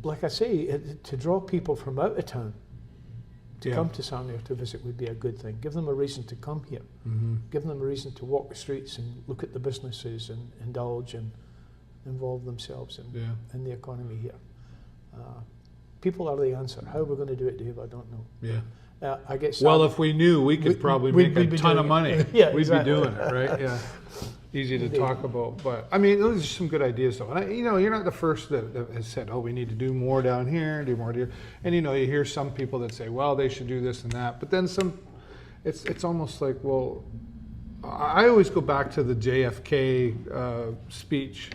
like I say, to draw people from out of town to come to Sarnia to visit would be a good thing. Give them a reason to come here. Give them a reason to walk the streets and look at the businesses and indulge and involve themselves in the economy here. People are the answer. How we're going to do it, Dave, I don't know. Yeah. I get sad. Well, if we knew, we could probably make a ton of money. Yeah, we'd exactly. be doing it, right? Yeah. Easy to talk about, but I mean, those are some good ideas, though. And you're not the first that has said, "Oh, we need to do more down here, do more here." And you hear some people that say, "Well, they should do this and that," but then some. It's almost like, well, I always go back to the JFK speech.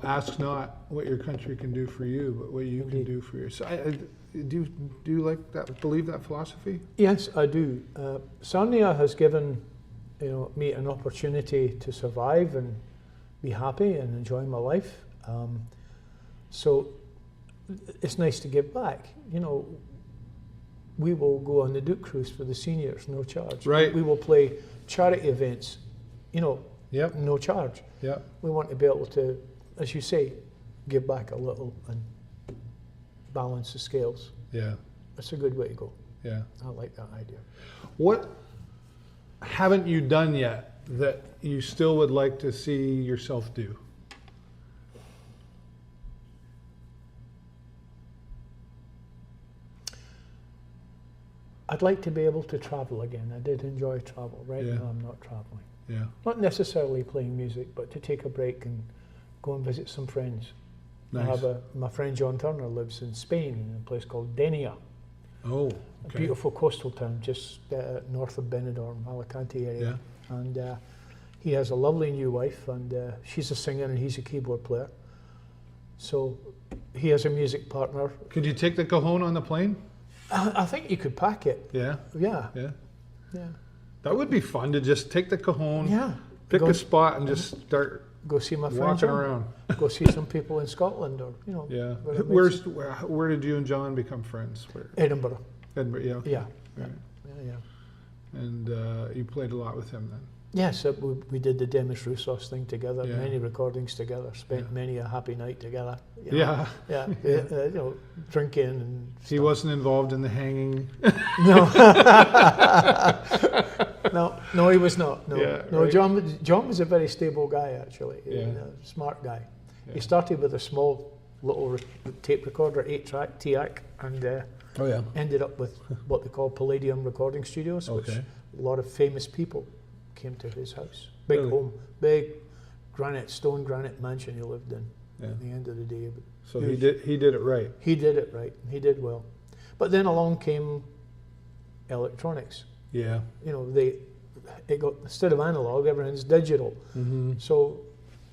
Ask not what your country can do for you, but what you can do for yourself. Do you like that? Believe that philosophy? Yes, I do. Sarnia has given me an opportunity to survive and be happy and enjoy my life. So it's nice to give back. We will go on the Duke Cruise for the seniors, no charge. Right. We will play charity events, Yep. no charge. Yeah. We want to be able to, as you say, give back a little and balance the scales. Yeah. It's a good way to go. Yeah. I like that idea. What haven't you done yet that you still would like to see yourself do? I'd like to be able to travel again. I did enjoy travel. Right Yeah. now I'm not traveling. Yeah. Not necessarily playing music, but to take a break and go and visit some friends. Nice. My friend John Turner lives in Spain in a place called Denia, Oh, a okay. beautiful coastal town just north of Benidorm, Alicante area. Yeah. And he has a lovely new wife, and she's a singer and he's a keyboard player. So he has a music partner. Could you take the cajon on the plane? I think you could pack it. Yeah. Yeah, Yeah. yeah, That would be fun to just take the cajon, yeah. pick Go- a spot, and just start Go see my friend walking John. around. Go see some people in Scotland, or Yeah. where it makes- Where did you and John become friends? Edinburgh. Edinburgh. Yeah. Okay. Yeah, Right. yeah. And you played a lot with him then. Yes, we did the Demis Roussos thing together, Yeah. many recordings together, spent Yeah. many a happy night together. Yeah. Yeah, drinking and He stuff. wasn't involved in the hanging. No. no, he was not. No, Yeah, no. right. John was a very stable guy, actually. Yeah. A smart guy. Yeah. He started with a small little tape recorder, 8-track TIAC, and Oh yeah. ended up with what they call Palladium Recording Studios, which Okay. a lot of famous people came to his house. Big Really? home, big stone granite mansion he lived in. Yeah. At the end of the day, but So he did it right. he did it right. He did well. But then along came electronics. Yeah. You know, it got, instead of analog, everything's digital. Mm-hmm. So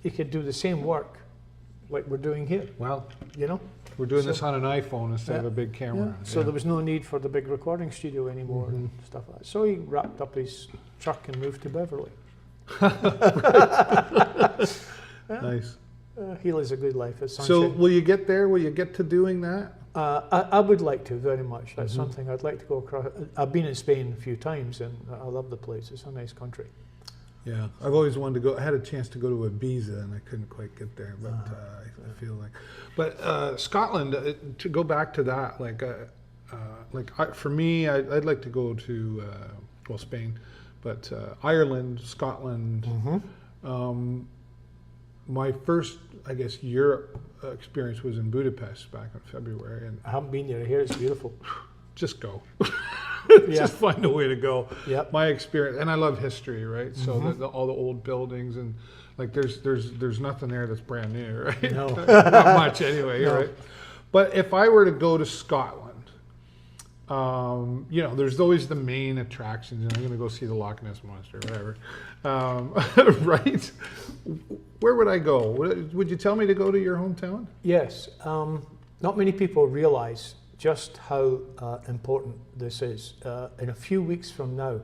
you could do the same work like we're doing here. Well, You know. we're doing So- this on an iPhone instead of Yeah. a big camera. Yeah. So there was no need for the big recording studio anymore and Mhm. stuff like that. So he wrapped up his truck and moved to Beverly. Nice. He lives a good life. It's So sunshine. will you get there? Will you get to doing that? I would like to very much. That's Mhm. something I'd like to go across. I've been in Spain a few times and I love the place. It's a nice country. Yeah, I've always wanted to go. I had a chance to go to Ibiza and I couldn't quite get there, but I feel like. But Scotland, to go back to that, for me, I'd like to go to Spain, but Ireland, Scotland. My first, I guess, Europe experience was in Budapest back in February, and I haven't been there. I hear it's beautiful. just go. Yeah. Just find a way to go. Yep. My experience, and I love history, right? So Mhm. all the old buildings and like there's nothing there that's brand new, right? No. Not much anyway, No. right? But if I were to go to Scotland, there's always the main attractions, and I'm going to go see the Loch Ness Monster, whatever, right? Where would I go? Would you tell me to go to your hometown? Yes. Not many people realize just how important this is. In a few weeks from now,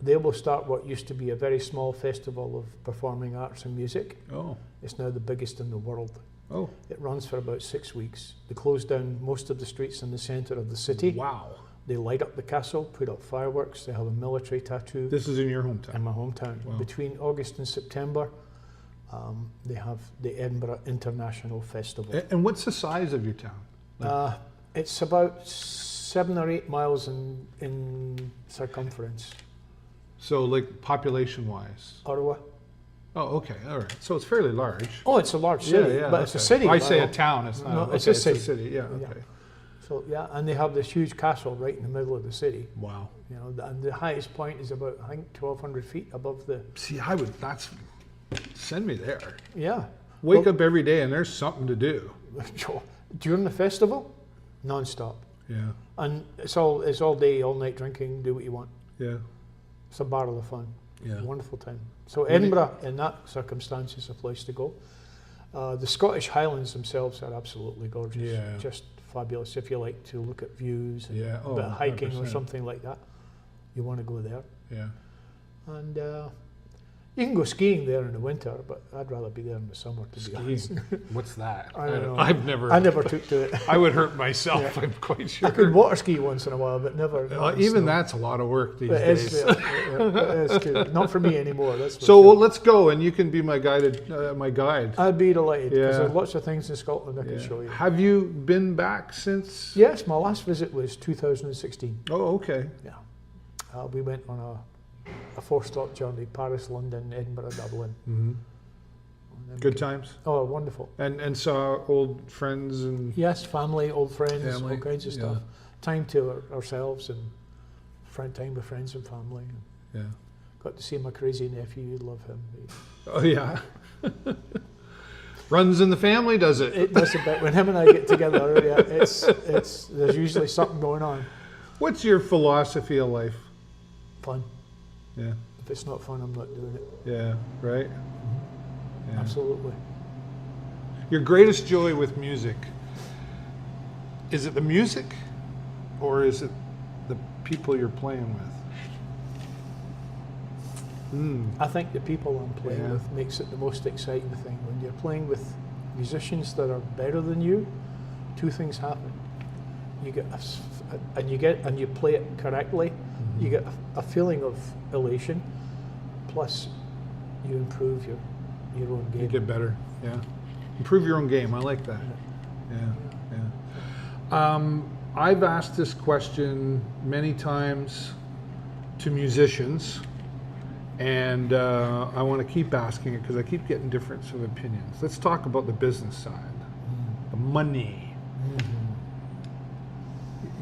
they will start what used to be a very small festival of performing arts and music. Oh, It's now the biggest in the world. oh, It runs for about 6 weeks. They close down most of the streets in the centre of the city. wow! They light up the castle, put up fireworks. They have a military tattoo This is in your in hometown. my hometown. Wow. Between August and September, they have the Edinburgh International Festival. And what's the size of your town? It's about 7 or 8 miles in circumference. So, like population-wise. Ottawa. Oh, okay, all right. So it's fairly large. Oh, it's a large city, but it's a okay. city. I say a right? town. It's not. No, okay, it's a city. Yeah. Yeah. Okay. So yeah, and they have this huge castle right in the middle of the city. Wow. You know, and the highest point is about, I think, 1,200 feet above the. See, send me there. Yeah. Wake up every day and there's something to do. During the festival, non-stop, Yeah. and it's all day, all night drinking. Do what you want. Yeah. It's a barrel of fun. Yeah. Wonderful time. So Edinburgh, in that circumstance, is a place to go. The Scottish Highlands themselves are absolutely gorgeous. Yeah. Just fabulous. If you like to look at views and Yeah. a bit of hiking or 100%. something like that, you want to go there. Yeah. And you can go skiing there in the winter, but I'd rather be there in the summer, to be honest. Skiing. What's that? I don't know. I've never. I never took to it. I would hurt myself. Yeah. I'm quite I sure. could water ski once in a while, but never. not in Even snow. that's a lot of work these It days. is, it is too. Not for me anymore. That's for So sure. let's go, and you can be my guide. I'd be delighted because Yeah. there's lots of things in Scotland I can Yeah. show you. Have you been back since? Yes, my last visit was 2016. Oh, okay. Yeah, we went on a 4-stop journey: Paris, London, Edinburgh, Dublin. Mm-hmm. And then Good times. Oh, wonderful. And saw old friends and. Yes, family, old friends, Family, all kinds of yeah. stuff. Time to ourselves and time with friends and family. Yeah. Got to see my crazy nephew. You'd love him. Oh yeah. Runs in the family, does it? It does a bit. When him and I get together, yeah, it's there's usually something going on. What's your philosophy of life? Fun. Yeah. If it's not fun, I'm not doing it. Yeah. Right. Yeah. Absolutely. Your greatest joy with music. Is it the music, or is it the people you're playing with? I think the people I'm playing Yeah. with makes it the most exciting thing. When you're playing with musicians that are better than you, two things happen. You get and you play it correctly. Mm-hmm. You get a feeling of elation. Plus, you improve your own You game. get better. Yeah. Improve your own game. I like that. Yeah. Yeah. I've asked this question many times to musicians, and I want to keep asking it because I keep getting different sort of opinions. Let's talk about the business side. money.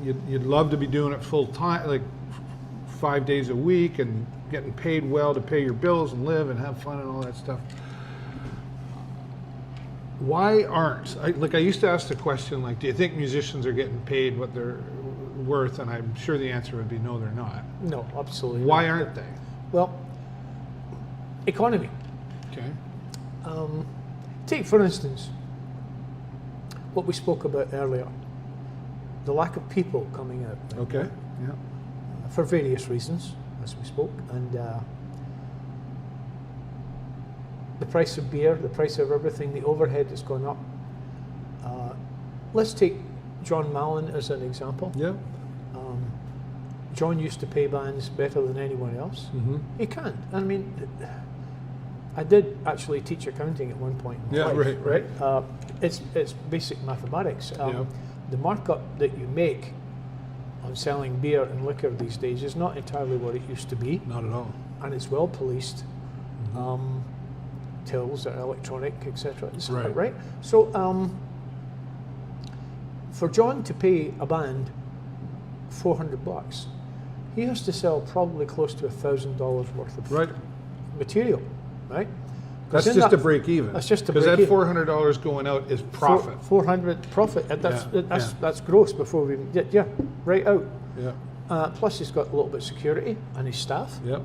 You'd love to be doing it full time, like 5 days a week, and getting paid well to pay your bills and live and have fun and all that stuff. Why aren't, I used to ask the question, like, do you think musicians are getting paid what they're worth? And I'm sure the answer would be no, they're not. No, absolutely Why not. aren't they? Well, economy. Okay. Take, for instance, what we spoke about earlier, the lack of people coming out. Okay. Yeah. For various reasons, as we spoke, and the price of beer, the price of everything, the overhead has gone up. Let's take John Mallon as an example. Yeah. John used to pay bands better than anyone else. Mm-hmm. He can't. I mean, I did actually teach accounting at one point in my Yeah, life, right. It's basic mathematics. Yeah. The markup that you make on selling beer and liquor these days is not entirely what it used to be, Not at all. and it's well policed. Tills are electronic, etc. Right. Right. So for John to pay a band $400, he has to sell probably close to $1,000 worth of Right. material, right? That's 'Cause in just that- a break even. That's just a Because break that even. $400 going out is profit. 400 profit. And Yeah, that's gross before we right out. Yeah. Plus he's got a little bit of security and his staff Yep.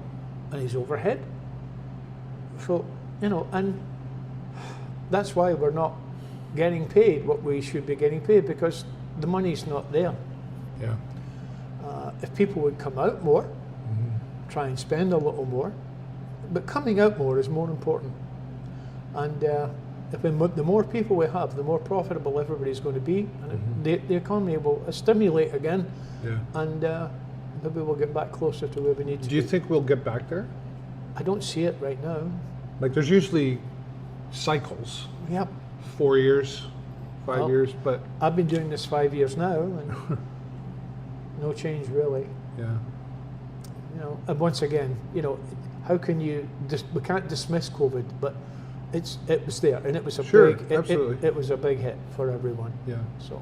and his overhead. So and that's why we're not getting paid what we should be getting paid, because the money's not there. Yeah. If people would come out more, try and spend a little more, but coming out more is more important. And the more people we have, the more profitable everybody's going to be, and the economy will stimulate again, Yeah. and maybe we'll get back closer to where we need to Do you be. think we'll get back there? I don't see it right now. Like, there's usually cycles, Yep. 4 years, 5 Well, years, but I've been doing this 5 years now, and no change really. yeah. And once again, how can you? We can't dismiss COVID, but it was there, and it was a Sure, big. absolutely. It was a big hit for everyone. Yeah. So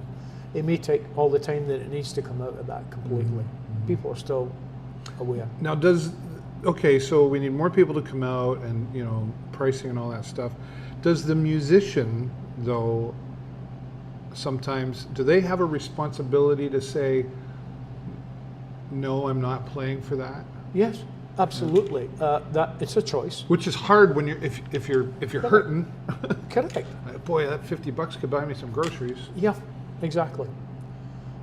it may take all the time that it needs to come out of that completely. People are still aware. Now, so we need more people to come out, and pricing and all that stuff. Does the musician, though, sometimes, do they have a responsibility to say, no, I'm not playing for that? Yes, absolutely. That it's a choice. Which is hard when if you're hurting. Correct. Boy, that $50 could buy me some groceries. Yeah, exactly.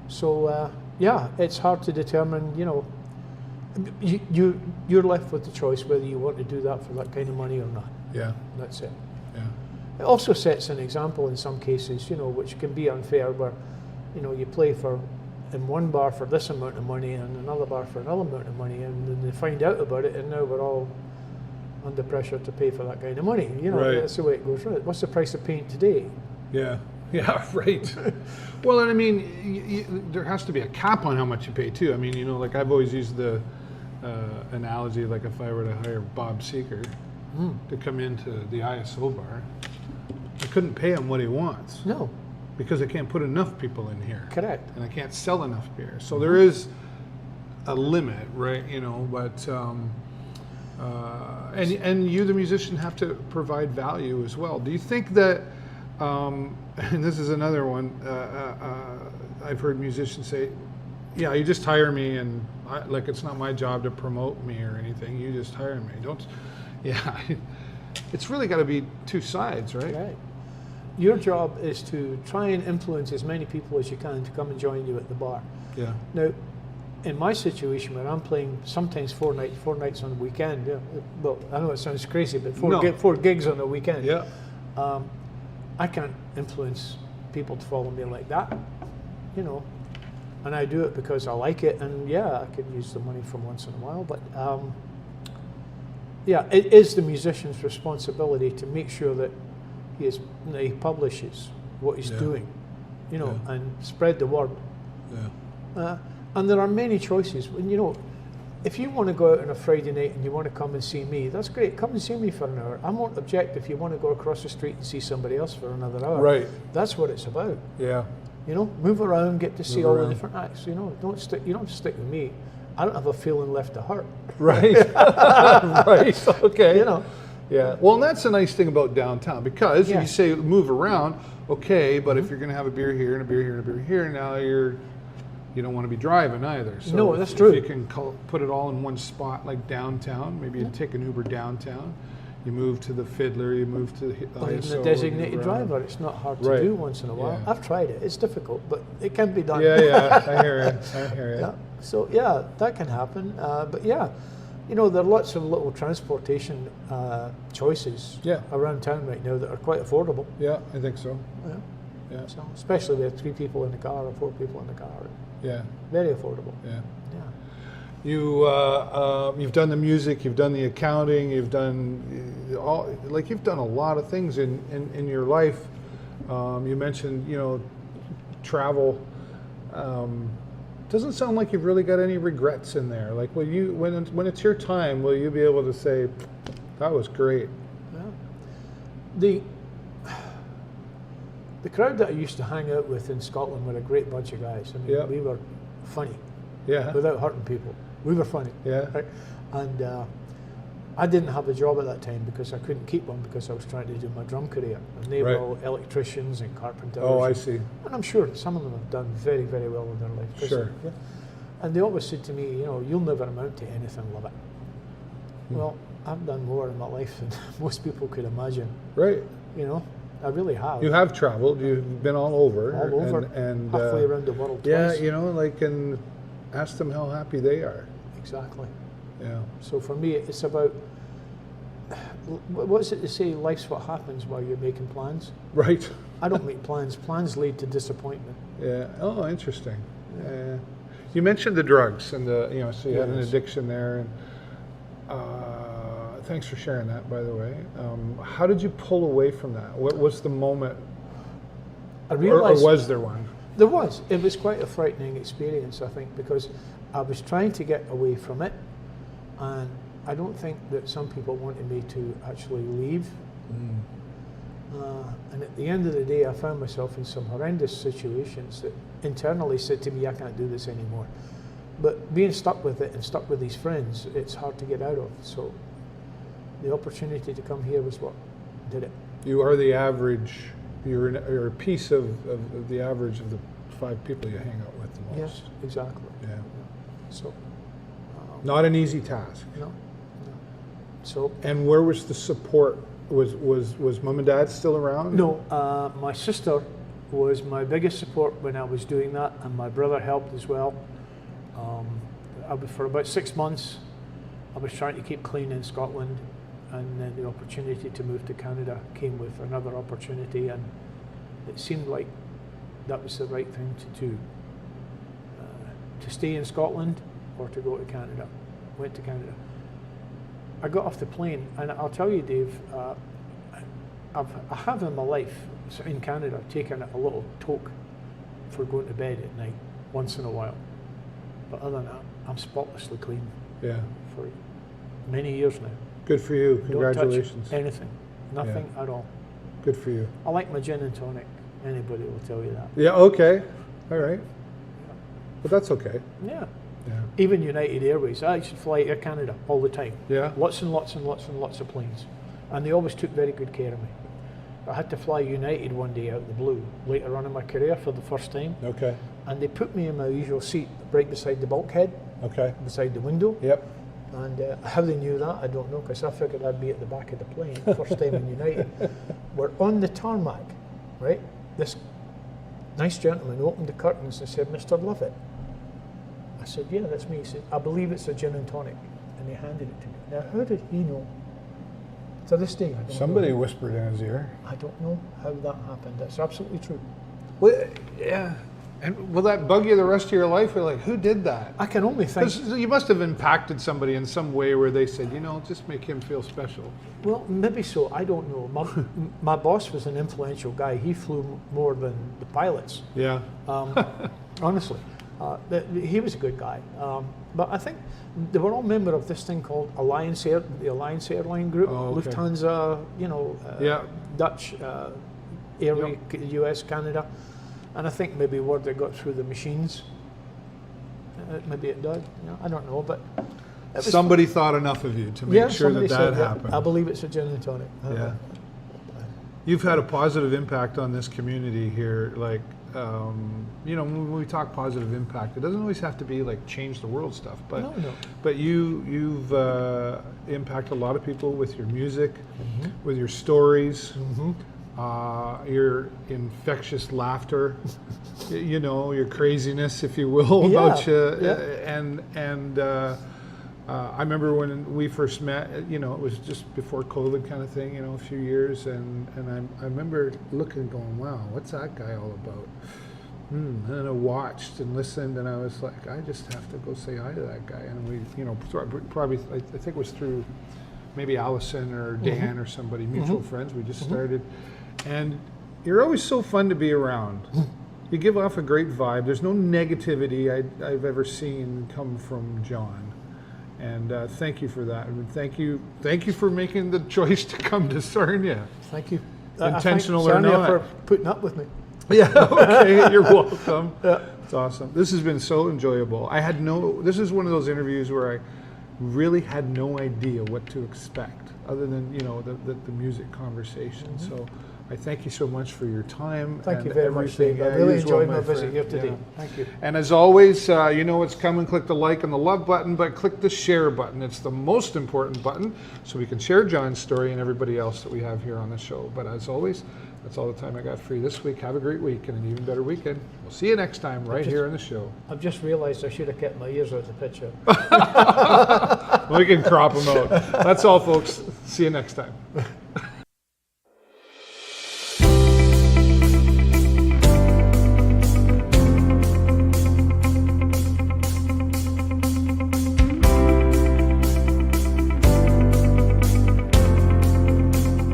So it's hard to determine. You're left with the choice whether you want to do that for that kind of money or not. Yeah. That's it. Yeah. It also sets an example in some cases, which can be unfair, where, you play in one bar for this amount of money and another bar for another amount of money, and then they find out about it, and now we're all under pressure to pay for that kind of money. Right. That's the way it goes. Right? What's the price of paint today? Yeah. Yeah, right. Well, and I mean, there has to be a cap on how much you pay too. I mean, like I've always used the analogy, like if I were to hire Bob Seeger to come into the ISO bar, I couldn't pay him what he wants. No. Because I can't put enough people in here. Correct. And I can't sell enough beer. So there is a limit, right? But and you, the musician, have to provide value as well. Do you think that? And this is another one. I've heard musicians say, "Yeah, you just hire me, and it's not my job to promote me or anything. You just hire me. Don't." Yeah, it's really got to be two sides, right? Right. Your job is to try and influence as many people as you can to come and join you at the bar. Yeah. Now, in my situation, where I'm playing sometimes 4 nights on a weekend, well, I know it sounds crazy, but four gigs on a weekend. Yeah. I can't influence people to follow me like that, and I do it because I like it, and I could use the money from once in a while, but it is the musician's responsibility to make sure that he publishes what he's doing, and spread the word. Yeah. And there are many choices. And if you want to go out on a Friday night and you want to come and see me, that's great. Come and see me for an hour. I won't object if you want to go across the street and see somebody else for another hour. Right. That's what it's about. Yeah. You know, move around, get to see Move all around. the different acts. You know, you don't stick with me. I don't have a feeling left to hurt. Right. Right. Okay. You know. Yeah. Well, and that's the nice thing about downtown, because if you Yes. say move around, okay, but if you're going to have a beer here and a beer here and a beer here, now you don't want to be driving either. So No, that's if true. you can put it all in one spot, like downtown, maybe you take an Uber downtown, you move to the Fiddler, you move to the Or even ISO, a designated move around. driver. It's not hard to Right. do once in a while. Yeah. I've tried it. It's difficult, but it can be done. Yeah, I hear it. I hear it. Yeah. So yeah, that can happen. But yeah, you know, there are lots of little transportation choices Yeah. around town right now that are quite affordable. Yeah, I think so. Yeah. Yeah. So especially with 3 people in the car or 4 people in the car, Yeah. very affordable. Yeah. Yeah. You've done the music, you've done the accounting, you've done you've done a lot of things in your life. You mentioned, travel. Doesn't sound like you've really got any regrets in there. Like, when it's your time, will you be able to say, that was great? Yeah. The crowd that I used to hang out with in Scotland were a great bunch of guys. I mean, Yeah. we were funny Yeah. without hurting people. We were funny. Yeah. Right? And I didn't have a job at that time because I couldn't keep one because I was trying to do my drum career. And they Right. were all electricians and carpenters. Oh, I see. And I'm sure some of them have done very, very well in their life. 'Cause, Sure. yeah. And they always said to me, you'll never amount to anything, Lovatt. Well, I've done more in my life than most people could imagine. Right. I really have. You have traveled. You've been all over. All over, and halfway around the world yeah, twice. and ask them how happy they are. Exactly. Yeah. So for me, it's about, what's it to say, life's what happens while you're making plans? Right. I don't make plans. Plans lead to disappointment. Yeah. Oh, interesting. You mentioned the drugs and so you had an Yes. addiction there, and thanks for sharing that, by the way. How did you pull away from that? What was the moment, I or realized was there one? there was. It was quite a frightening experience, I think, because I was trying to get away from it, and I don't think that some people wanted me to actually leave. And at the end of the day, I found myself in some horrendous situations that internally said to me, I can't do this anymore. But being stuck with it and stuck with these friends, it's hard to get out of. So the opportunity to come here was what did it. You are the average. You're a piece of the average of the 5 people you hang out with the most. Yes, exactly. Yeah. So, Not an easy task. no. So, And where was the support? Was mom and dad still around? no, my sister was my biggest support when I was doing that, and my brother helped as well. For about 6 months, I was trying to keep clean in Scotland, and then the opportunity to move to Canada came with another opportunity, and it seemed like that was the right thing to do. To stay in Scotland or to go to Canada. Went to Canada. I got off the plane, and I'll tell you, Dave, I have in my life, so in Canada, taken a little toke for going to bed at night once in a while. But other than that, I'm spotlessly clean Yeah. for many years now. Good for you. Don't touch Congratulations. anything, nothing at all. Good for you. I like my gin and tonic. Anybody will tell you that. Yeah. Okay. All right. But that's okay. Yeah. Yeah. Even United Airways, I used to fly Air Canada all the time. Yeah. Lots and lots and lots and lots of planes. And they always took very good care of me. I had to fly United one day out of the blue, later on in my career for the first time. Okay. And they put me in my usual seat, right beside the bulkhead, Okay. beside the window. Yep. And how they knew that, I don't know, because I figured I'd be at the back of the plane, first time in United. We're on the tarmac, right? This nice gentleman opened the curtains and said, "Mr. Lovatt." I said, "Yeah, that's me." He said, "I believe it's a gin and tonic." And he handed it to me. Now, how did he know? To this day, I don't Somebody know. whispered in his ear. I don't know how that happened. That's absolutely true. Well, yeah. And will that bug you the rest of your life? You're like, who did that? I can only think, 'Cause you must have impacted somebody in some way where they said, just make him feel special. well, maybe so, I don't know. My boss was an influential guy. He flew more than the pilots. Yeah. Honestly. He was a good guy. But I think they were all member of this thing called Alliance Air, the Alliance Airline Group, Oh, okay. Lufthansa, Dutch, Airway, US, Canada. And I think maybe word that got through the machines. Maybe it did. I don't know, but Somebody thought enough of you to make sure that said happened. I believe it's a gin and tonic. Yeah. You've had a positive impact on this community here. Like, when we talk positive impact, it doesn't always have to be like change the world stuff. But No. but you've impacted a lot of people with your music, with your stories, your infectious laughter, your craziness, if you will, about you. I remember when we first met, it was just before COVID kind of thing, a few years, and I remember looking and going, wow, what's that guy all about? And I watched and listened, and I was like, I just have to go say hi to that guy. And we, probably, I think it was through maybe Allison or Dan or somebody, mutual friends, we just started. And you're always so fun to be around. You give off a great vibe. There's no negativity I've ever seen come from John. And thank you for that. I mean, thank you for making the choice to come to Sarnia. Thank you. Intentional or Sarnia not. for putting up with me. Yeah, okay, you're welcome. Yeah. It's awesome. This has been so enjoyable. This is one of those interviews where I really had no idea what to expect other than, the music conversation. So I thank you so much for your time. Thank you very much, Dave. I really enjoyed my visit here today. Thank you. And as always, what's coming. Click the like and the love button, but click the share button. It's the most important button, so we can share John's story and everybody else that we have here on the show. But as always, that's all the time I got for you this week. Have a great week and an even better weekend. We'll see you next time here on the show. I've just realized I should have kept my ears out of the picture. We can crop them out. That's all, folks. See you next time.